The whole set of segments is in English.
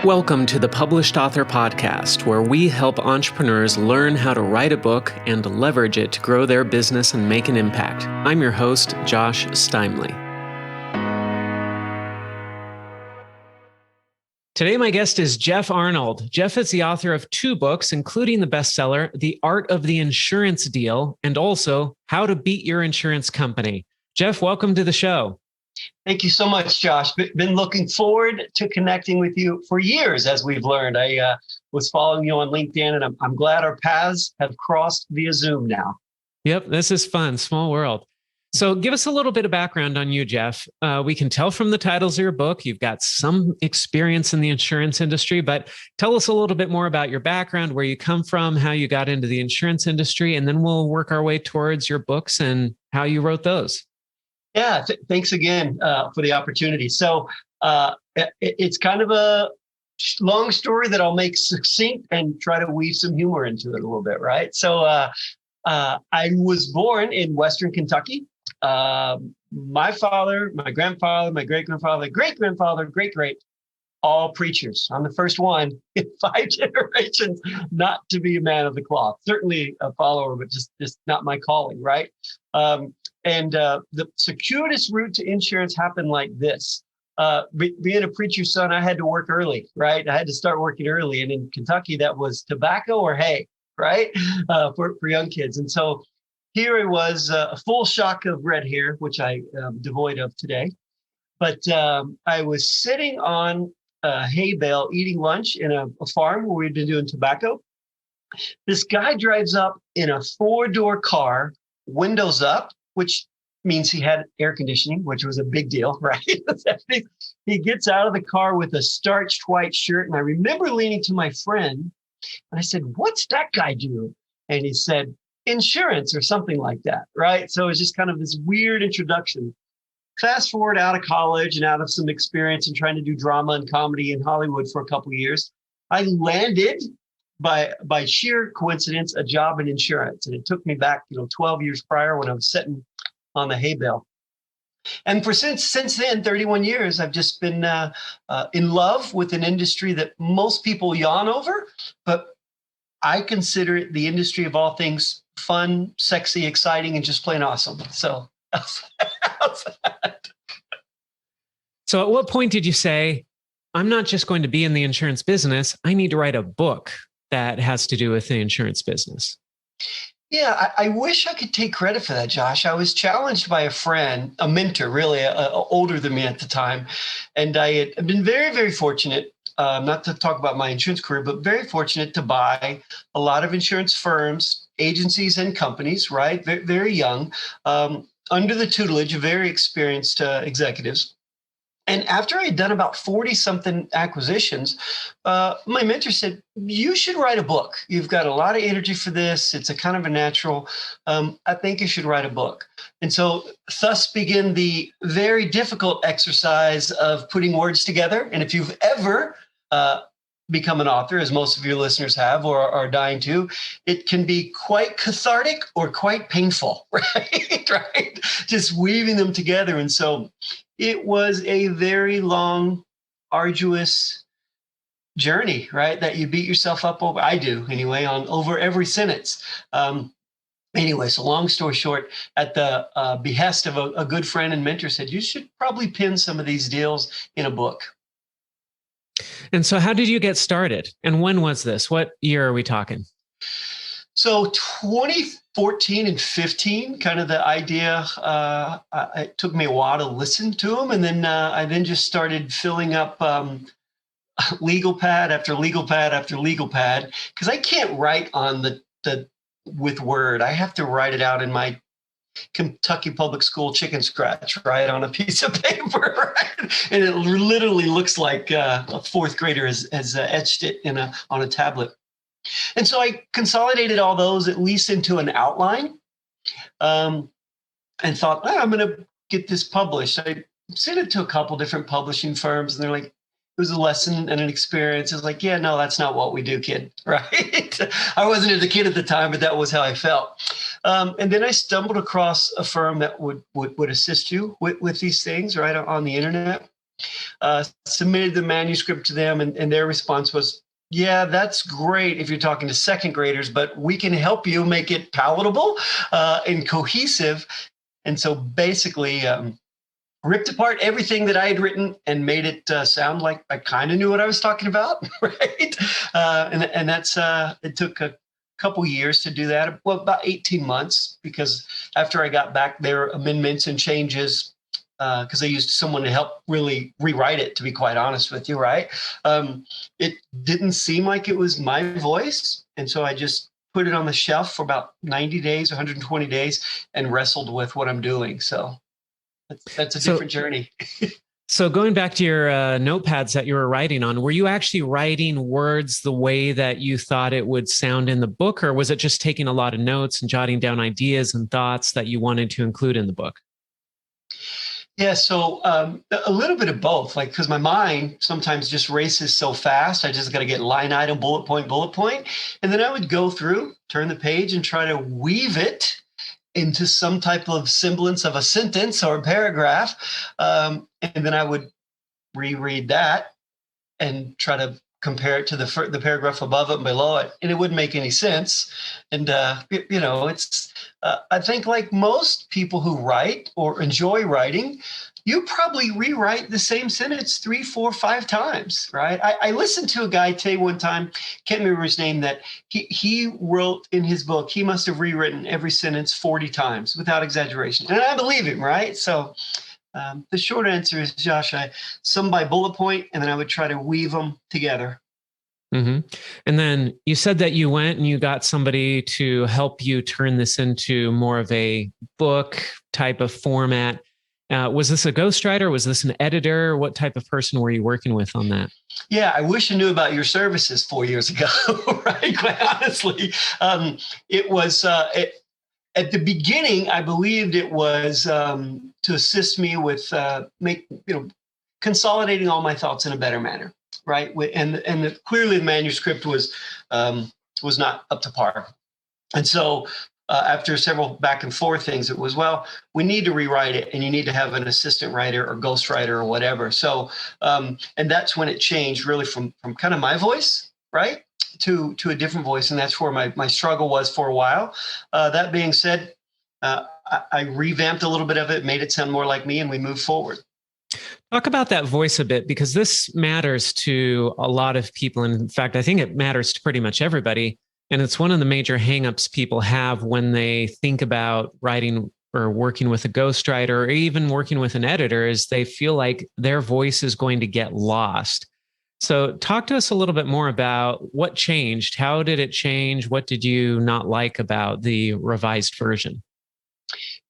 Welcome to the Published Author Podcast, where we help entrepreneurs learn how to write a book and leverage it to grow their business and make an impact. I'm your host, Josh Steimle. Today, my guest is Jeff Arnold. Jeff is the author of 2 books, including the bestseller, The Art of the Insurance Deal, and also How to Beat Your Insurance Company. Jeff, welcome to the show. Thank you so much, Josh. Been looking forward to connecting with you for years, as we've learned. I was following you on LinkedIn, and I'm glad our paths have crossed via Zoom now. Yep, this is fun. Small world. So give us a little bit of background on you, Jeff. We can tell from the titles of your book, you've got some experience in the insurance industry, but tell us a little bit more about your background, where you come from, how you got into the insurance industry, and then we'll work our way towards your books and how you wrote those. Yeah, thanks again for the opportunity. So it's kind of a long story that I'll make succinct and try to weave some humor into it a little bit, right? So I was born in Western Kentucky. My father, my grandfather, my great-grandfather, great-grandfather, great-great, all preachers. I'm the first one in 5 generations not to be a man of the cloth. Certainly a follower, but just not my calling, right? And the circuitous route to insurance happened like this. Being a preacher's son, I had to work early, right? I had to start working early. And in Kentucky, that was tobacco or hay, right? For young kids. And so here I was, a full shock of red hair, which I am devoid of today. But I was sitting on a hay bale eating lunch in a farm where we'd been doing tobacco. This guy drives up in a 4-door car, windows up, which means he had air conditioning, which was a big deal, right? He gets out of the car with a starched white shirt. And I remember leaning to my friend and I said, "What's that guy do?" And he said, "Insurance," or something like that, right? So it's just kind of this weird introduction. Fast forward out of college and out of some experience in trying to do drama and comedy in Hollywood for a couple of years, I landed by sheer coincidence a job in insurance. And it took me back, 12 years prior when I was sitting on the hay bale. And since then, 31 years, I've just been in love with an industry that most people yawn over, but I consider it the industry of all things fun, sexy, exciting, and just plain awesome. So how's that? So at what point did you say, I'm not just going to be in the insurance business, I need to write a book that has to do with the insurance business? Yeah, I wish I could take credit for that, Josh. I was challenged by a friend, a mentor, really older than me at the time. And I had been very, very fortunate, not to talk about my insurance career, but very fortunate to buy a lot of insurance firms, agencies, and companies, right? Very, very young, under the tutelage of very experienced executives. And after I had done about 40-something acquisitions, my mentor said, "You should write a book. You've got a lot of energy for this. It's a kind of a natural. I think you should write a book." And so thus began the very difficult exercise of putting words together. And if you've ever become an author, as most of your listeners have or are dying to, it can be quite cathartic or quite painful, right? Right? Just weaving them together. And so it was a very long, arduous journey, right? That you beat yourself up over. I do anyway, over every sentence. Anyway, so long story short, at the behest of a good friend and mentor, said, "You should probably pin some of these deals in a book." And so how did you get started? And when was this? What year are we talking? So 2014 and 15, kind of the idea, it took me a while to listen to them. And then I just started filling up legal pad after legal pad after legal pad, because I can't write on with Word. I have to write it out in my Kentucky public school chicken scratch, right, on a piece of paper, right? And it literally looks like a 4th grader has etched it on a tablet. And so I consolidated all those at least into an outline, and thought, I'm going to get this published. I sent it to a couple different publishing firms, and they're like, it was a lesson and an experience. It's like, yeah, no, that's not what we do, kid, right? I wasn't a kid at the time, but that was how I felt. And then I stumbled across a firm that would assist you with these things, right, on the internet. Submitted the manuscript to them, and their response was, yeah, that's great if you're talking to second graders, but we can help you make it palatable and cohesive. And so basically ripped apart everything that I had written and made it sound like I kind of knew what I was talking about, right? And that's it took a couple years to do that, well, about 18 months, because after I got back, there were amendments and changes because I used someone to help really rewrite it, to be quite honest with you, right? It didn't seem like it was my voice. And so I just put it on the shelf for about 90 days, 120 days, and wrestled with what I'm doing. So that's a different journey. So going back to your notepads that you were writing on, were you actually writing words the way that you thought it would sound in the book, or was it just taking a lot of notes and jotting down ideas and thoughts that you wanted to include in the book? Yeah, so a little bit of both, like, because my mind sometimes just races so fast. I just got to get line item, bullet point. And then I would go through, turn the page, and try to weave it into some type of semblance of a sentence or a paragraph. And then I would reread that and try to compare it to the paragraph above it and below it. And it wouldn't make any sense. And, it's, I think like most people who write or enjoy writing, you probably rewrite the same sentence 3, 4, 5 times, right? I listened to a guy tell you one time, can't remember his name, that he wrote in his book, he must have rewritten every sentence 40 times without exaggeration. And I believe him, right? So the short answer is, Josh, some by bullet point, and then I would try to weave them together. Mm-hmm. And then you said that you went and you got somebody to help you turn this into more of a book type of format. Was this a ghostwriter? Was this an editor? What type of person were you working with on that? Yeah, I wish I knew about your services 4 years ago, right? Quite honestly, it was at the beginning, I believed it was to assist me with consolidating all my thoughts in a better manner, right? And clearly the manuscript was not up to par, and so after several back and forth things, it was, well, we need to rewrite it, and you need to have an assistant writer or ghostwriter or whatever. So and that's when it changed really from kind of my voice, right, to a different voice, and that's where my struggle was for a while. That being said, I revamped a little bit of it, made it sound more like me, and we moved forward. Talk about that voice a bit, because this matters to a lot of people. And in fact, I think it matters to pretty much everybody. And it's one of the major hangups people have when they think about writing or working with a ghostwriter or even working with an editor, is they feel like their voice is going to get lost. So talk to us a little bit more about what changed. How did it change? What did you not like about the revised version?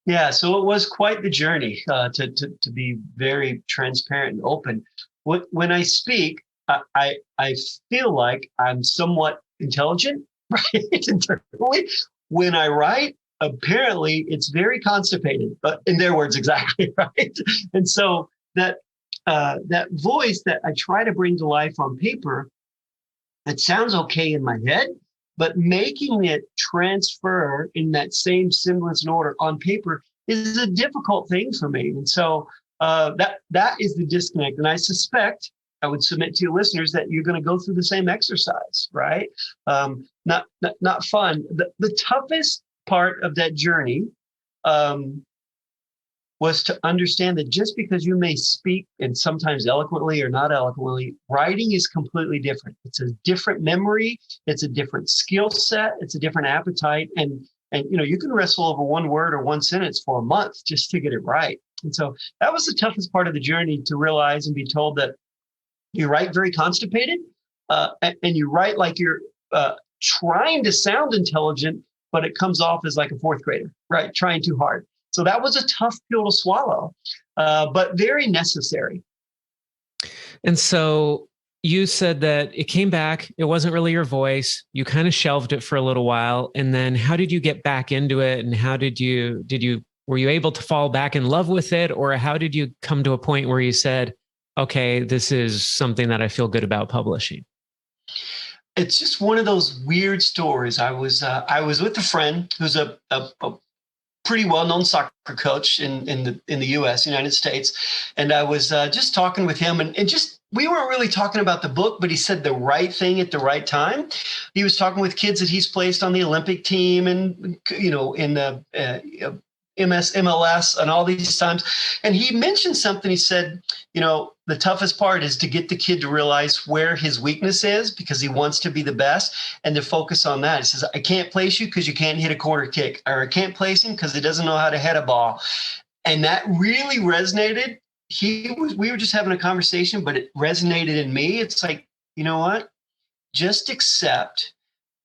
Yeah, so it was quite the journey, to be very transparent and open. When I speak, I feel like I'm somewhat intelligent, right? Internally. When I write, apparently it's very constipated, but in their words, exactly, right? And so that voice that I try to bring to life on paper, it sounds okay in my head, but making it transfer in that same semblance and order on paper is a difficult thing for me. And so that is the disconnect. And I suspect, I would submit to your listeners, that you're going to go through the same exercise, right? Not fun. The toughest part of that journey was to understand that just because you may speak, and sometimes eloquently or not eloquently, writing is completely different. It's a different memory. It's a different skill set. It's a different appetite. And you can wrestle over one word or one sentence for a month just to get it right. And so that was the toughest part of the journey, to realize and be told that you write very constipated, and you write like you're trying to sound intelligent, but it comes off as like a fourth grader, right? Trying too hard. So that was a tough pill to swallow, but very necessary. And so you said that it came back. It wasn't really your voice. You kind of shelved it for a little while. And then how did you get back into it? And how were you able to fall back in love with it? Or how did you come to a point where you said, okay, this is something that I feel good about publishing? It's just one of those weird stories. I was with a friend who's a pretty well-known soccer coach in the U.S., United States, and I was just talking with him, and just we weren't really talking about the book, but he said the right thing at the right time. He was talking with kids that he's placed on the Olympic team, and in the MLS and all these times, and he mentioned something. He said, the toughest part is to get the kid to realize where his weakness is, because he wants to be the best, and to focus on that. He says, I can't place you because you can't hit a corner kick, or I can't place him because he doesn't know how to head a ball. And that really resonated. We were just having a conversation, but it resonated in me. It's like, you know what? Just accept,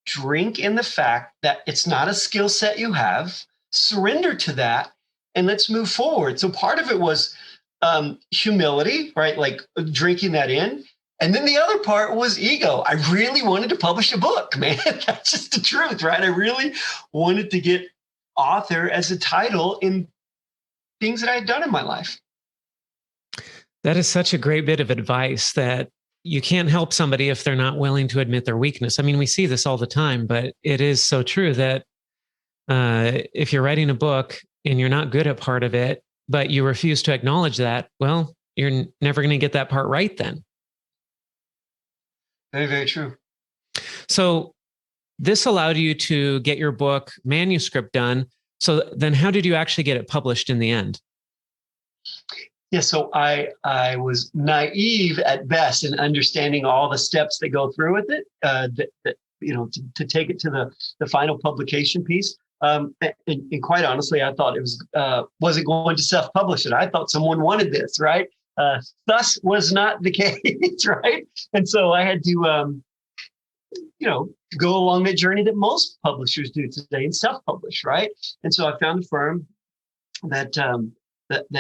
drink in the fact that it's not a skill set you have, surrender to that, and let's move forward. So part of it was humility, right? Like drinking that in. And then the other part was ego. I really wanted to publish a book, man. That's just the truth, right? I really wanted to get author as a title in things that I had done in my life. That is such a great bit of advice, that you can't help somebody if they're not willing to admit their weakness. I mean, we see this all the time, but it is so true that if you're writing a book and you're not good at part of it, but you refuse to acknowledge that, well, you're never going to get that part right then. Very, very true. So this allowed you to get your book manuscript done. So then how did you actually get it published in the end? Yeah, so I was naive at best in understanding all the steps that go through with it, to take it to the final publication piece. And quite honestly, I thought it wasn't going to self-publish it. I thought someone wanted this, right? Thus was not the case, right? And so I had to, go along that journey that most publishers do today and self-publish, right? And so I found a firm that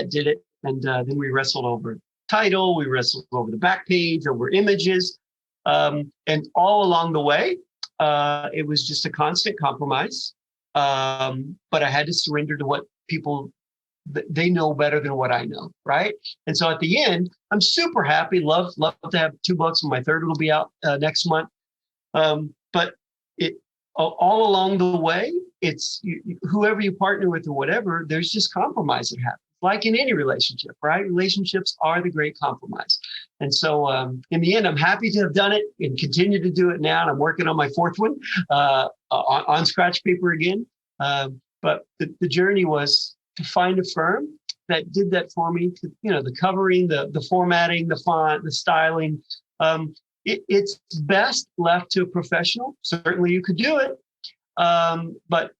did it, and then we wrestled over title, we wrestled over the back page, over images, and all along the way, it was just a constant compromise. But I had to surrender to what people, they know better than what I know, right? And so at the end, I'm super happy, love to have 2 books, and my third will be out next month. But it all along the way, it's whoever you partner with or whatever, there's just compromise that happens, like in any relationship, right? Relationships are the great compromise. And so in the end, I'm happy to have done it and continue to do it now. And I'm working on my 4th one on scratch paper again. But the journey was to find a firm that did that for me. The covering, the formatting, the font, the styling. It's best left to a professional. Certainly you could do it. But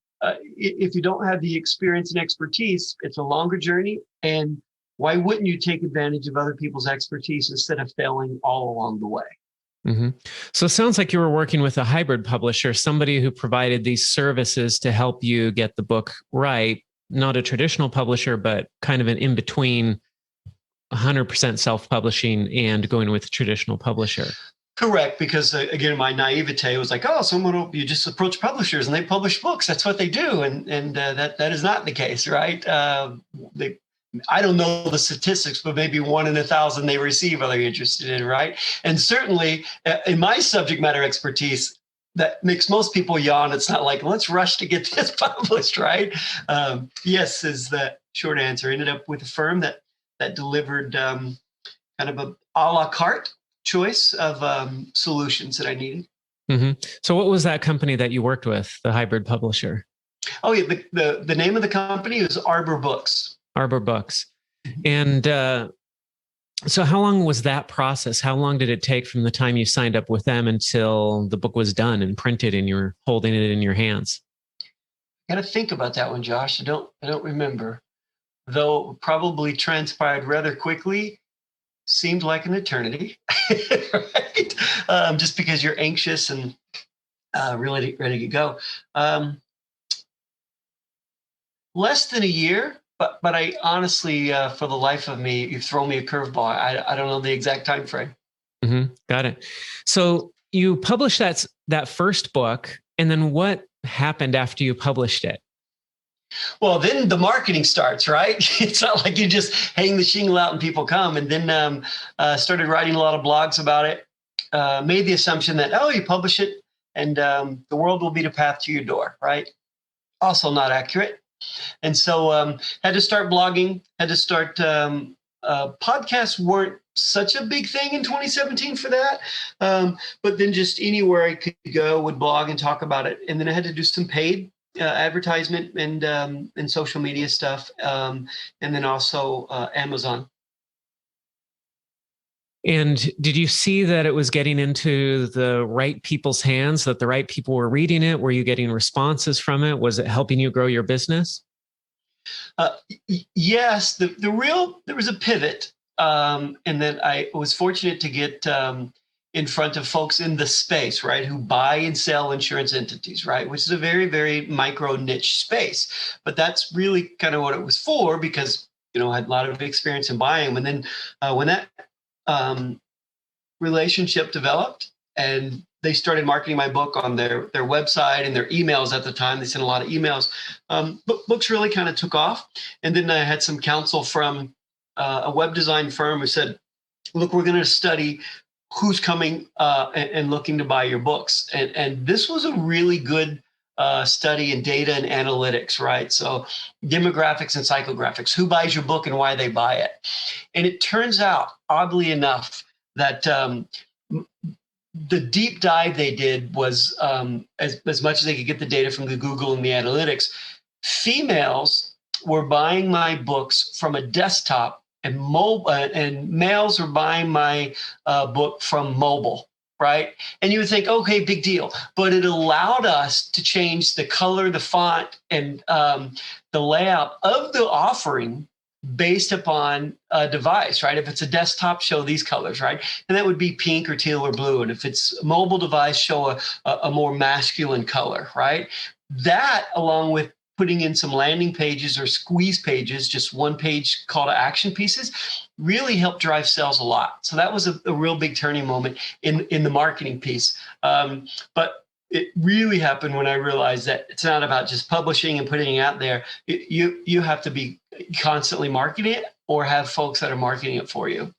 if you don't have the experience and expertise, it's a longer journey. And why wouldn't you take advantage of other people's expertise instead of failing all along the way? Mm-hmm. So it sounds like you were working with a hybrid publisher, somebody who provided these services to help you get the book right, not a traditional publisher, but kind of an in-between 100% self-publishing and going with a traditional publisher. Correct, because again, my naivete was like, oh, you just approach publishers and they publish books. That's what they do, and that is not the case, right? I don't know the statistics, but maybe 1 in 1,000 they receive are they interested in, right? And certainly, in my subject matter expertise, that makes most people yawn. It's not like, let's rush to get this published, right? Yes, is the short answer. Ended up with a firm that delivered kind of a la carte choice of solutions that I needed. Mm-hmm. So what was that company that you worked with, the hybrid publisher? Oh, yeah. The name of the company is Arbor Books. Arbor Books. And so how long was that process? How long did it take from the time you signed up with them until the book was done and printed and you were holding it in your hands? I got to think about that one, Josh. I don't remember. Though probably transpired rather quickly. Seemed like an eternity, right? Just because you're anxious and really ready to go. Less than a year, but I honestly, for the life of me, you've thrown me a curveball. I don't know the exact time frame. Mm-hmm. Got it. So you published that first book, and then what happened after you published it? Well, then the marketing starts, right? It's not like you just hang the shingle out and people come. And then started writing a lot of blogs about it. Made the assumption that, you publish it and the world will be the path to your door, right? Also not accurate. And so had to start blogging, had to start podcasts weren't such a big thing in 2017 for that. But then just anywhere I could go would blog and talk about it. And then I had to do some paid advertisement and social media stuff. And then also Amazon. And did you see that it was getting into the right people's hands, that the right people were reading it? Were you getting responses from it? Was it helping you grow your business? Yes, there was a pivot, and then I was fortunate to get in front of folks in the space, right, who buy and sell insurance entities, right, which is a very, very micro niche space. But that's really kind of what it was for, because I had a lot of experience in buying them. And then when that relationship developed, and they started marketing my book on their website and their emails at the time. They sent a lot of emails. But books really kind of took off. And then I had some counsel from a web design firm who said, look, we're going to study who's coming and looking to buy your books. And this was a really good study in data and analytics, right? So demographics and psychographics, who buys your book and why they buy it. And it turns out, oddly enough, that the deep dive they did was as much as they could get the data from the Google and the analytics, females were buying my books from a desktop, and males were buying my book from mobile, right? And you would think, okay, big deal. But it allowed us to change the color, the font, and the layout of the offering based upon a device, right? If it's a desktop, show these colors, right? And that would be pink or teal or blue. And if it's a mobile device, show a more masculine color, right? That, along with putting in some landing pages or squeeze pages, just one page call to action pieces, really helped drive sales a lot. So that was a real big turning moment in the marketing piece. But it really happened when I realized that it's not about just publishing and putting it out there. You have to be constantly marketing it, or have folks that are marketing it for you.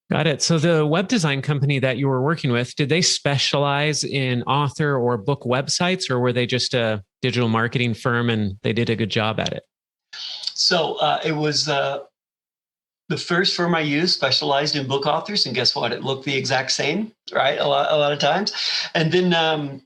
Got it. So the web design company that you were working with, did they specialize in author or book websites, or were they just a digital marketing firm and they did a good job at it? So it was the first firm I used specialized in book authors, and guess what? It looked the exact same, right? A lot of times. And then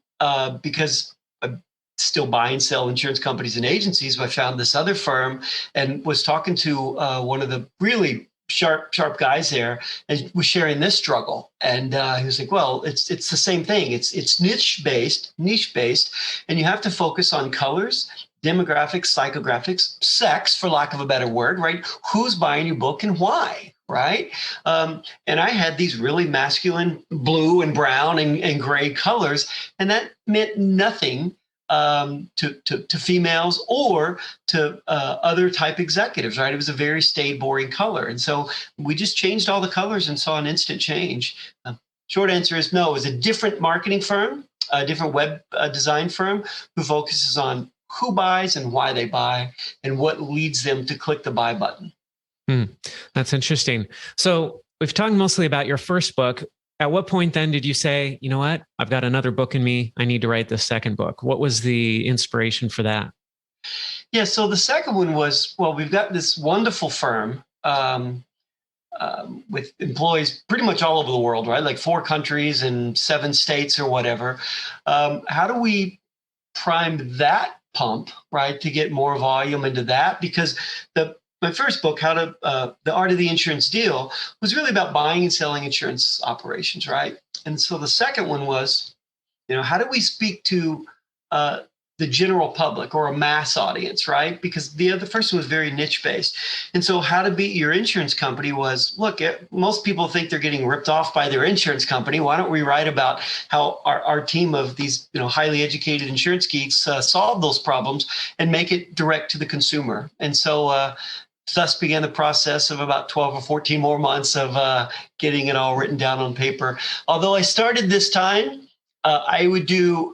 because I still buy and sell insurance companies and agencies, I found this other firm and was talking to one of the really sharp guys there, and was sharing this struggle. And he was like, well, it's the same thing. It's niche based, and you have to focus on colors, demographics, psychographics, sex, for lack of a better word, right? Who's buying your book and why, right? And I had these really masculine blue and brown and gray colors, and that meant nothing to females or to other type executives, right? It was a very staid, boring color. And so we just changed all the colors and saw an instant change. Short answer is no. It was a different marketing firm, a different web design firm who focuses on who buys and why they buy and what leads them to click the buy button. That's interesting. So we've talked mostly about your first book. At what point then did you say, you know what, I've got another book in me. I need to write the second book. What was the inspiration for that? Yeah, so the second one was, well, we've got this wonderful firm with employees pretty much all over the world, right? Like 4 countries and 7 states or whatever. How do we prime that pump, right, to get more volume into that? Because my first book, The Art of the Insurance Deal, was really about buying and selling insurance operations, right? And so the second one was, how do we speak to the general public or a mass audience, right? Because the first one was very niche based. And so how to beat your insurance company was, look, most people think they're getting ripped off by their insurance company. Why don't we write about how our team of these highly educated insurance geeks solve those problems and make it direct to the consumer? And so thus began the process of about 12 or 14 more months of getting it all written down on paper. Although I started this time, I would do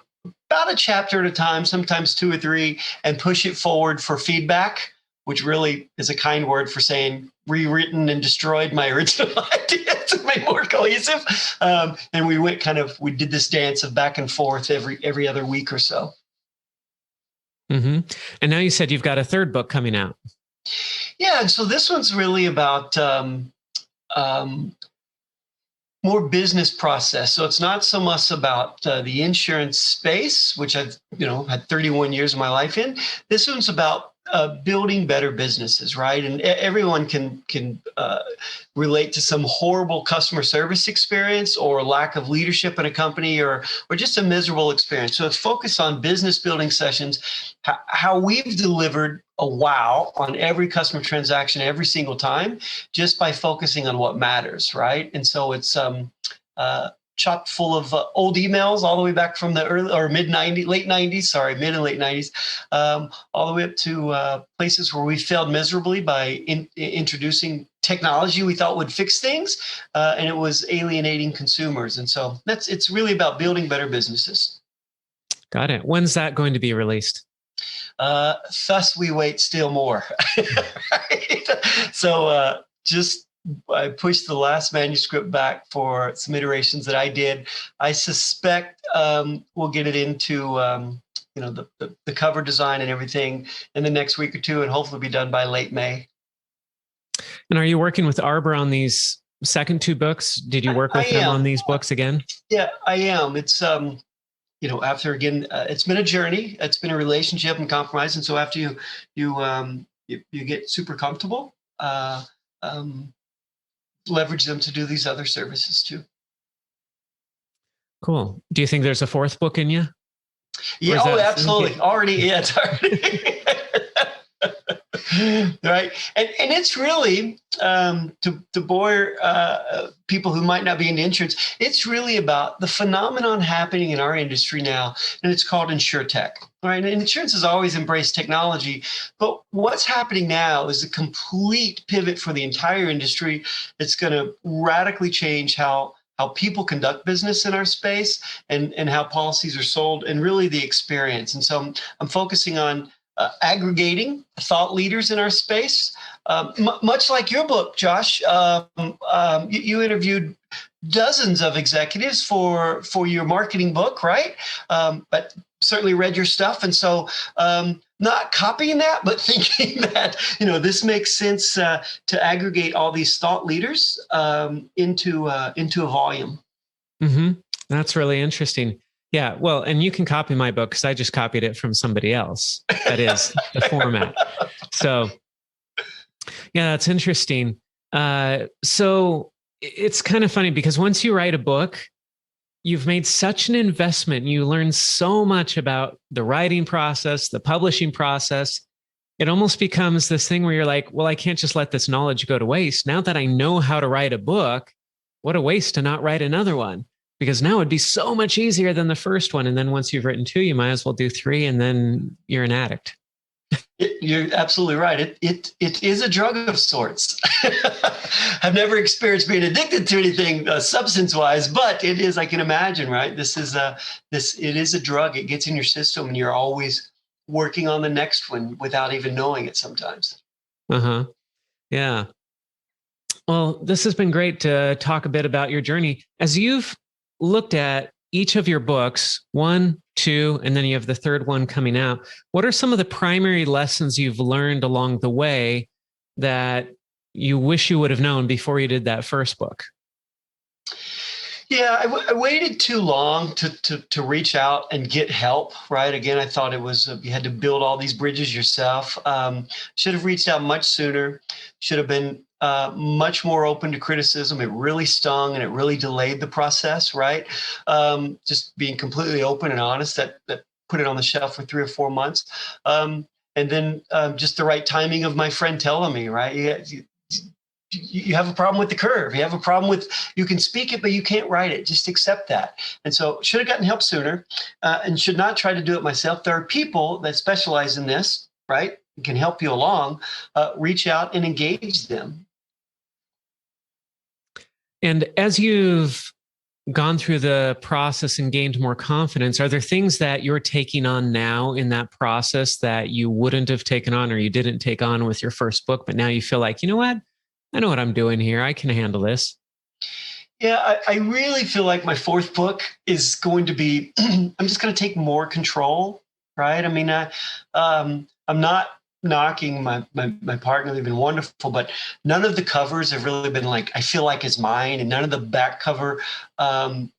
about a chapter at a time, sometimes 2 or 3, and push it forward for feedback, which really is a kind word for saying rewritten and destroyed my original idea to make more cohesive. And we did this dance of back and forth every other week or so. hmm And now you said you've got a third book coming out. Yeah, and so this one's really about um, more business process. So it's not so much about the insurance space, which I've had 31 years of my life in. This one's about building better businesses, right? And everyone can relate to some horrible customer service experience or lack of leadership in a company, or just a miserable experience. So it's focused on business building sessions, how we've delivered a wow on every customer transaction every single time, just by focusing on what matters, right? And so it's chock full of old emails all the way back from the early or mid 90s, mid and late 90s, all the way up to places where we failed miserably by introducing technology we thought would fix things, and it was alienating consumers. And so it's really about building better businesses. Got it. When's that going to be released? Thus we wait still more. Right? So I pushed the last manuscript back for some iterations that I did. I suspect we'll get it into the cover design and everything in the next week or two, and hopefully be done by late May. And are you working with Arbor on these second two books? Did you work with them on these books again? Yeah, I am. It's after again, it's been a journey. It's been a relationship and compromise. And so after you get super comfortable, leverage them to do these other services too. Cool. Do you think there's a fourth book in you? Yeah, absolutely. Already, yeah, it's already. Right. And it's really, to bore people who might not be into insurance, it's really about the phenomenon happening in our industry now, and it's called InsurTech. Right. And insurance has always embraced technology, but what's happening now is a complete pivot for the entire industry. It's going to radically change how people conduct business in our space, and how policies are sold, and really the experience. And so I'm focusing on aggregating thought leaders in our space, much like your book, Josh. You interviewed dozens of executives for your marketing book, right? But certainly read your stuff, and so not copying that, but thinking that this makes sense to aggregate all these thought leaders into a volume. Mm-hmm. That's really interesting. Yeah, well, and you can copy my book because I just copied it from somebody else. That is the format. So, yeah, that's interesting. So it's kind of funny because once you write a book, you've made such an investment. You learn so much about the writing process, the publishing process. It almost becomes this thing where you're like, well, I can't just let this knowledge go to waste. Now that I know how to write a book, what a waste to not write another one. Because now it'd be so much easier than the first one. And then once you've written two, you might as well do three, and then you're an addict. You're absolutely right. It is a drug of sorts. I've never experienced being addicted to anything substance-wise, but it is, I can imagine, right? It is a drug. It gets in your system, and you're always working on the next one without even knowing it sometimes. Uh-huh. Yeah. Well, this has been great to talk a bit about your journey. As you've looked at each of your books, 1, 2, and then you have the third one coming out, what are some of the primary lessons you've learned along the way that you wish you would have known before you did that first book? Yeah, I waited too long to reach out and get help, right? Again, I thought it was, you had to build all these bridges yourself. Should have reached out much sooner, should have been much more open to criticism. It really stung, and it really delayed the process, right? Just being completely open and honest, that put it on the shelf for 3 or 4 months. And then just the right timing of my friend telling me, right? You have a problem with the curve. You have a problem with, you can speak it, but you can't write it. Just accept that. And so should have gotten help sooner, and should not try to do it myself. There are people that specialize in this, right? Can help you along. Reach out and engage them. And as you've gone through the process and gained more confidence, are there things that you're taking on now in that process that you wouldn't have taken on, or you didn't take on with your first book, but now you feel like, you know what? I know what I'm doing here. I can handle this. Yeah, I really feel like my fourth book is going to be, I'm just going to take more control right? I mean, I'm not knocking my partner. They've been wonderful, but none of the covers have really been like, I feel like it's mine. And none of the back cover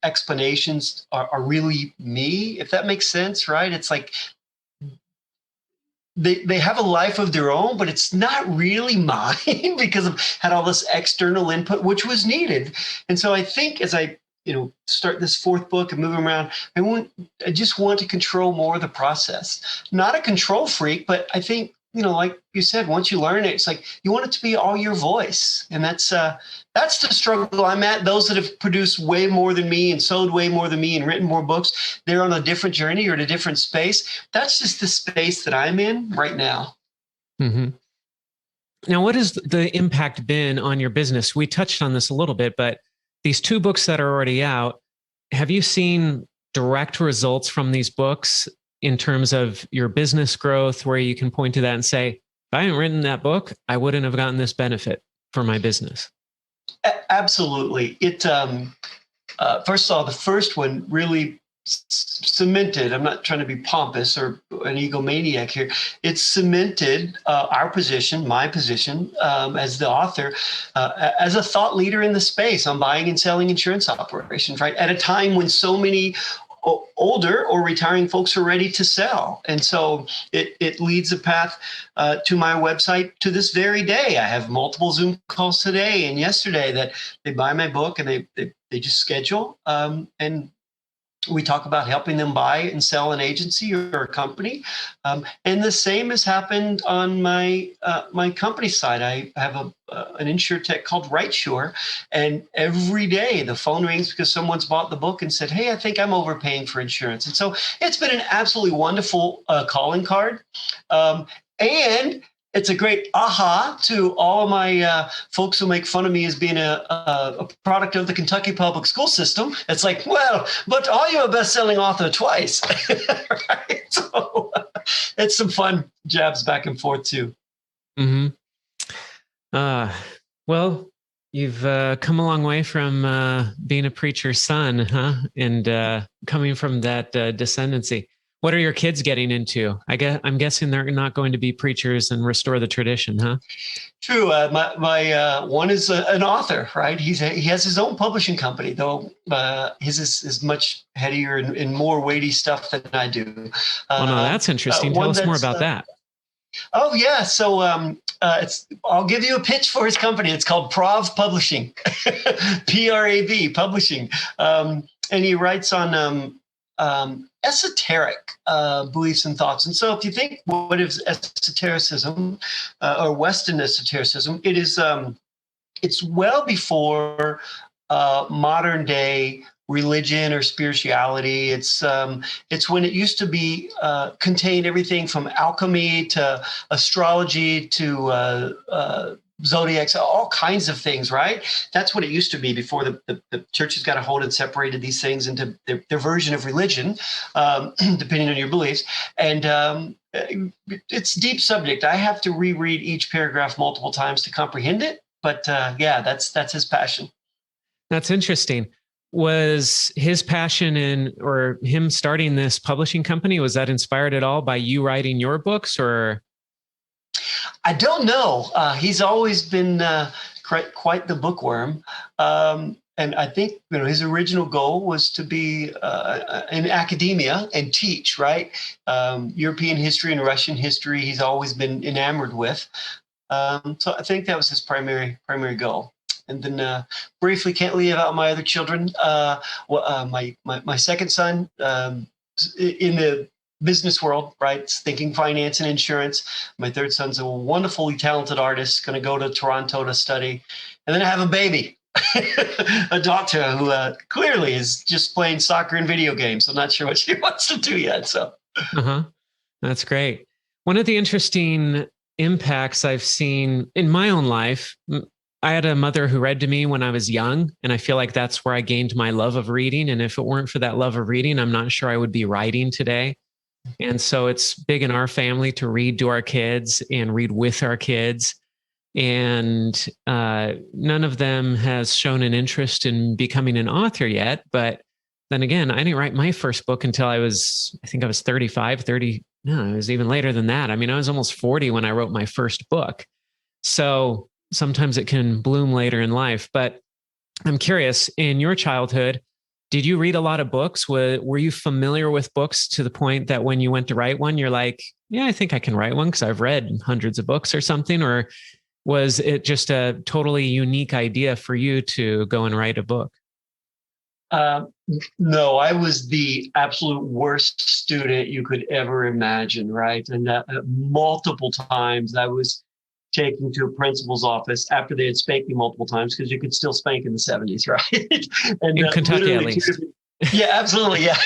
explanations are really me, if that makes sense, right? It's like, they have a life of their own, but it's not really mine because I've had all this external input, which was needed. And so I think as I, start this fourth book and move around, I just want to control more of the process. Not a control freak, but I think, like you said, once you learn it, it's like you want it to be all your voice. And that's the struggle I'm at. Those that have produced way more than me and sold way more than me and written more books, they're on a different journey or in a different space. That's just the space that I'm in right now. Mm-hmm. Now, what has the impact been on your business? We touched on this a little bit, but these two books that are already out, have you seen direct results from these books in terms of your business growth, where you can point to that and say, if I hadn't written that book, I wouldn't have gotten this benefit for my business? Absolutely. First of all, the first one really cemented, I'm not trying to be pompous or an egomaniac here. It cemented our position, my position as the author, as a thought leader in the space on buying and selling insurance operations, right? At a time when so many older or retiring folks are ready to sell. And so it leads a path to my website to this very day. I have multiple Zoom calls today and yesterday that they buy my book and they just schedule. And we talk about helping them buy and sell an agency or a company. And the same has happened on my company side. I have an insurtech called RightSure. And every day the phone rings because someone's bought the book and said, hey, I think I'm overpaying for insurance. And so it's been an absolutely wonderful calling card. And it's a great aha to all of my folks who make fun of me as being a product of the Kentucky public school system. It's like, well, but are you a best-selling author twice? Right? So it's some fun jabs back and forth too. Mm-hmm. Well, you've come a long way from being a preacher's son, huh? And coming from that descendancy. What are your kids getting into? I'm guessing they're not going to be preachers and restore the tradition, huh? True. My one is an author, right? He has his own publishing company, though his is much headier and more weighty stuff than I do. Oh, no, that's interesting. Tell us more about that. Oh, yeah. So I'll give you a pitch for his company. It's called Prav Publishing, Prav Publishing. And he writes on esoteric beliefs and thoughts. And so if you think, what is esotericism or Western esotericism? It is it's well before modern day religion or spirituality. It's when it used to be contain everything from alchemy to astrology to zodiacs, all kinds of things, right? That's what it used to be before the churches got a hold and separated these things into their version of religion, depending on your beliefs. And it's a deep subject. I have to reread each paragraph multiple times to comprehend it. But yeah, that's his passion. That's interesting. Was his passion or him starting this publishing company, was that inspired at all by you writing your books, or? I don't know. He's always been quite the bookworm. And I think his original goal was to be in academia and teach, right? European history and Russian history he's always been enamored with. So I think that was his primary goal. And then briefly, can't leave out my other children. My second son in the business world, right? Thinking finance and insurance. My third son's a wonderfully talented artist, going to go to Toronto to study. And then I have a baby, a daughter who clearly is just playing soccer and video games. I'm not sure what she wants to do yet. So, That's great. One of the interesting impacts I've seen in my own life, I had a mother who read to me when I was young, and I feel like that's where I gained my love of reading. And if it weren't for that love of reading, I'm not sure I would be writing today. And so it's big in our family to read to our kids and read with our kids. And none of them has shown an interest in becoming an author yet, but then again, I didn't write my first book until I think I was 35, 30. No, it was even later than that. I mean, I was almost 40 when I wrote my first book. So sometimes it can bloom later in life. But I'm curious, in your childhood, did you read a lot of books? Were you familiar with books to the point that when you went to write one, you're like, yeah, I think I can write one because I've read hundreds of books or something? Or was it just a totally unique idea for you to go and write a book? No, I was the absolute worst student you could ever imagine, right? And multiple times I was taken to a principal's office after they had spanked me multiple times, because you could still spank in the 70s, right? And in Kentucky, at least. Yeah, absolutely. Yeah.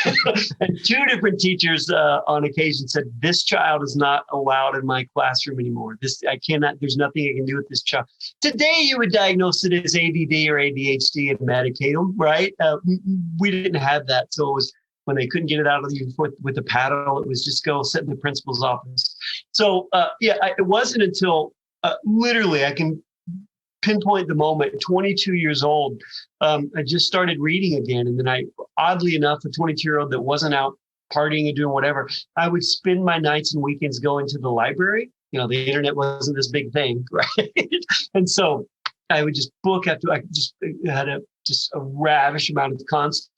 And two different teachers on occasion said, this child is not allowed in my classroom anymore. There's nothing I can do with this child. Today, you would diagnose it as ADD or ADHD and medicate them, right? We didn't have that. So it was when they couldn't get it out of you with a paddle, it was just go sit in the principal's office. So it wasn't until literally I can pinpoint the moment, 22 years old, I just started reading again. And then oddly enough, a 22-year-old that wasn't out partying and doing whatever, I would spend my nights and weekends going to the library. You know, the internet wasn't this big thing, right? And so I would just I just had a ravish amount of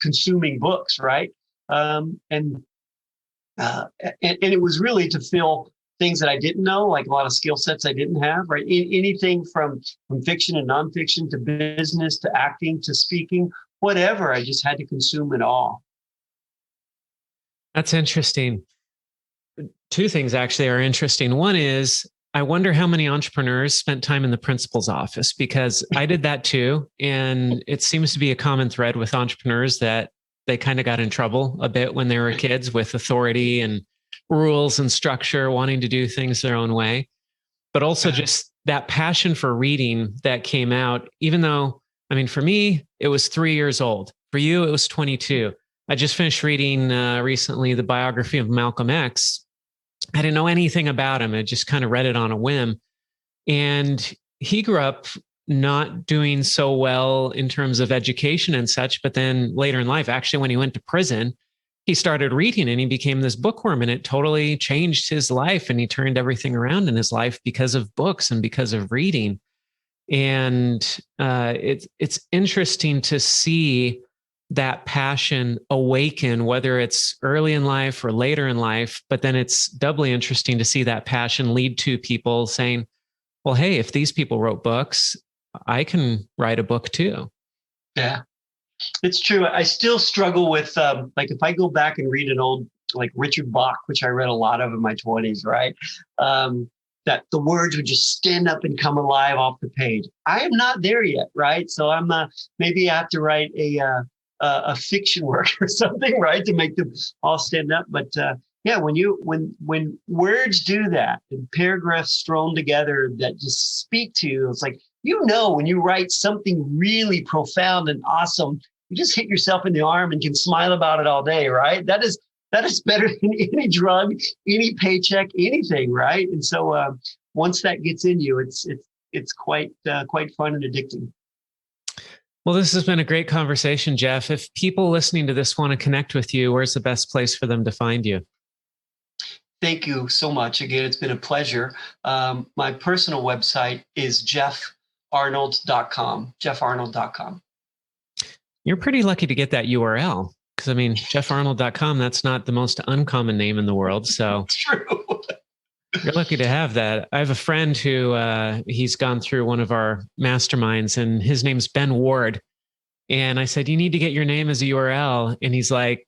consuming books, right? And it was really to fill things that I didn't know, like a lot of skill sets I didn't have, right? Anything from fiction and nonfiction to business to acting to speaking, whatever. I just had to consume it all. That's interesting. Two things actually are interesting. One is, I wonder how many entrepreneurs spent time in the principal's office, because I did that too. And it seems to be a common thread with entrepreneurs that they kind of got in trouble a bit when they were kids with authority and rules and structure, wanting to do things their own way, but also just that passion for reading that came out, even though, I mean, for me, it was 3 years old. For you, it was 22. I just finished reading recently the biography of Malcolm X. I didn't know anything about him. I just kind of read it on a whim. And he grew up not doing so well in terms of education and such, but then later in life, actually, when he went to prison, he started reading and he became this bookworm, and it totally changed his life. And he turned everything around in his life because of books and because of reading. And it's interesting to see that passion awaken, whether it's early in life or later in life. But then it's doubly interesting to see that passion lead to people saying, well, hey, if these people wrote books, I can write a book too. Yeah. It's true. I still struggle with, like, if I go back and read an old, like Richard Bach, which I read a lot of in my 20s, right? That the words would just stand up and come alive off the page. I am not there yet, right? So I'm maybe I have to write a fiction work or something, right, to make them all stand up. But when words do that, and paragraphs strewn together that just speak to you, it's like, when you write something really profound and awesome, you just hit yourself in the arm and can smile about it all day, right? That is better than any drug, any paycheck, anything, right? And so once that gets in you, it's quite fun and addicting. Well, this has been a great conversation, Jeff. If people listening to this want to connect with you, where's the best place for them to find you? Thank you so much. Again, it's been a pleasure. My personal website is jeffarnold.com, jeffarnold.com. You're pretty lucky to get that URL, because I mean, jeffarnold.com, that's not the most uncommon name in the world. So it's true. You're lucky to have that. I have a friend who he's gone through one of our masterminds, and his name's Ben Ward. And I said, you need to get your name as a URL. And he's like,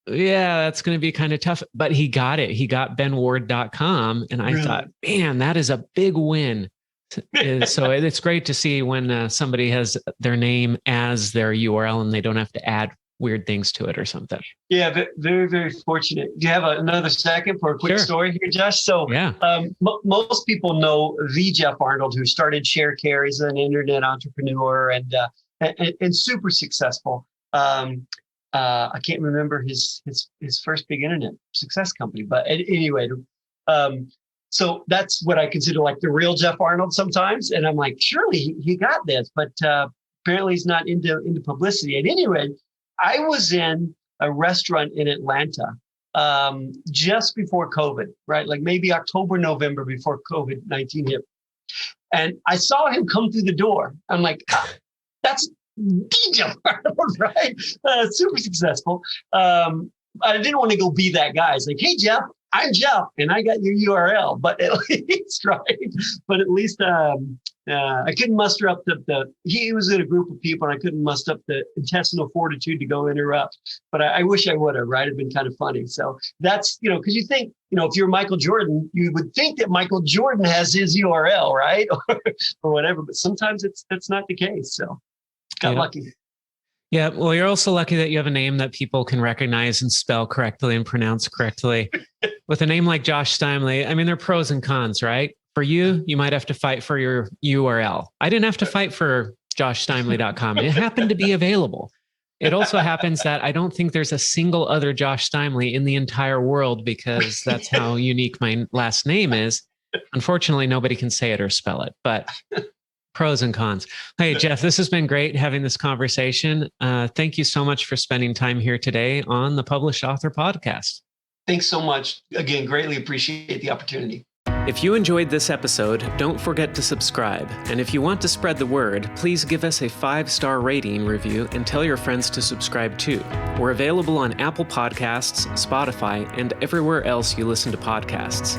yeah, that's going to be kind of tough. But he got it. He got benward.com. And I thought, man, that is a big win. So it's great to see when somebody has their name as their URL and they don't have to add weird things to it or something. Yeah, very, very fortunate. Do you have another second for a quick story here, Josh? So yeah. Most people know the Jeff Arnold, who started ShareCare. He's an internet entrepreneur and super successful. I can't remember his first big internet success company, but anyway, so that's what I consider like the real Jeff Arnold sometimes. And I'm like, surely he got this, but apparently he's not into publicity. At any rate, I was in a restaurant in Atlanta just before COVID, right? Like maybe October, November before COVID-19 hit. And I saw him come through the door. I'm like, that's DJ Arnold, right? Super successful. I didn't want to go be that guy. It's like, hey, Jeff, I'm Jeff, and I got your URL. But at least, right? But at least I couldn't muster up he was in a group of people, and I couldn't muster up the intestinal fortitude to go interrupt. But I wish I would have, right? It'd been kind of funny. So that's, because you think, if you're Michael Jordan, you would think that Michael Jordan has his URL, right? or whatever. But sometimes that's not the case. So got lucky. Yeah. Well, you're also lucky that you have a name that people can recognize and spell correctly and pronounce correctly. With a name like Josh Steimle, I mean, there are pros and cons, right? For you, you might have to fight for your URL. I didn't have to fight for joshsteimle.com. It happened to be available. It also happens that I don't think there's a single other Josh Steimle in the entire world, because that's how unique my last name is. Unfortunately, nobody can say it or spell it, but pros and cons. Hey, Jeff, this has been great having this conversation. Thank you so much for spending time here today on the Published Author Podcast. Thanks so much. Again, greatly appreciate the opportunity. If you enjoyed this episode, don't forget to subscribe. And if you want to spread the word, please give us a 5-star rating review and tell your friends to subscribe too. We're available on Apple Podcasts, Spotify, and everywhere else you listen to podcasts.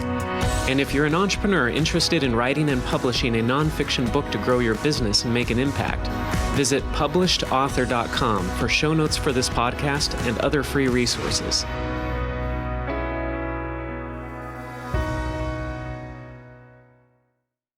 And if you're an entrepreneur interested in writing and publishing a nonfiction book to grow your business and make an impact, visit publishedauthor.com for show notes for this podcast and other free resources.